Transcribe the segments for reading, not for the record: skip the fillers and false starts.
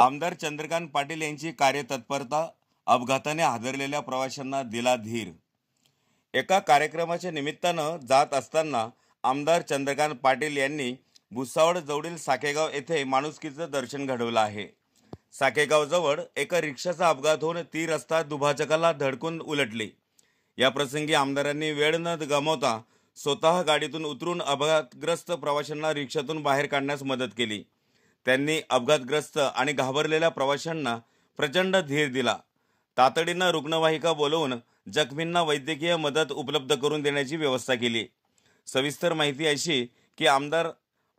आमदार चंद्रकांत पाटील यांची कार्यतत्परता, अपघाताने हादरलेल्या प्रवाशांना दिला धीर। एका कार्यक्रमाच्या निमित्तानं जात असताना आमदार चंद्रकांत पाटील यांनी भुसावळ जवळील साकेगाव येथे माणुसकीचं दर्शन घडवलं आहे। साकेगाव जवळ एका रिक्षाचा अपघात होऊन ती रस्ता दुभाजकाला धडकून उलटली। या प्रसंगी आमदारांनी वेळ न गमावता स्वतः गाडीतून उतरून अपघातग्रस्त प्रवाशांना रिक्षातून बाहेर काढण्यास मदत केली। त्यांनी अपघातग्रस्त आणि घाबरलेल्या प्रवाशांना प्रचंड धीर दिला। तातडीनं रुग्णवाहिका बोलवून जखमींना वैद्यकीय मदत उपलब्ध करून देण्याची व्यवस्था केली। सविस्तर माहिती अशी की आमदार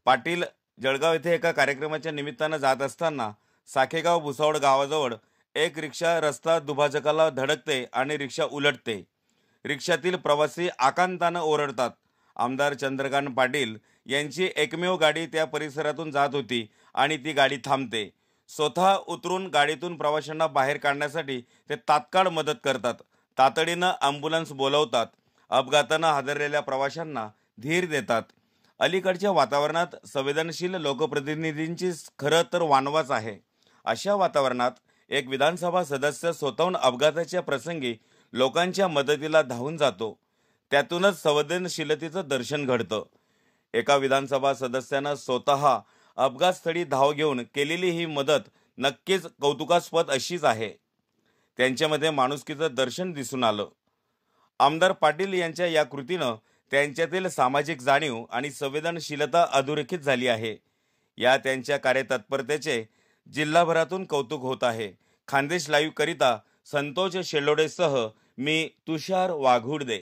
पाटील जळगाव येथे एका कार्यक्रमाच्या निमित्तानं जात असताना साकेगाव भुसावळ गावाजवळ एक रिक्षा रस्ता दुभाजकाला धडकते आणि रिक्षा उलटते। रिक्षातील प्रवासी आकांतानं ओरडतात। आमदार चंद्रकांत पाटील यांची एकमेव गाडी त्या परिसरातून जात होती आणि ती गाडी थांबते। स्वतः उतरून गाडीतून प्रवाशांना बाहेर काढण्यासाठी ते तात्काळ मदत करतात। तातडीनं ॲम्ब्युलन्स बोलवतात। अपघातानं हादरलेल्या प्रवाशांना धीर देतात। अलीकडच्या वातावरणात संवेदनशील लोकप्रतिनिधींची खरं तर वानवाच आहे। अशा वातावरणात एक विधानसभा सदस्य स्वतःहून अपघाताच्या प्रसंगी लोकांच्या मदतीला धावून जातो। त्यातूनच संवेदनशीलतेचं दर्शन घडतं। एका विधानसभा सदस्यानं स्वतः अपघातस्थळी धाव घेऊन केलेली ही मदत नक्कीच कौतुकास्पद अशीच आहे। त्यांच्यामध्ये माणुसकीचं दर्शन दिसून आलं। आमदार पाटील यांच्या या कृतीनं त्यांच्यातील सामाजिक जाणीव आणि संवेदनशीलता अधोरेखित झाली आहे। या त्यांच्या कार्यतत्परतेचे जिल्हाभरातून कौतुक होत आहे। खानदेश लाईव्ह करिता संतोष शेलोडेसह मी तुषार वाघुर्डे।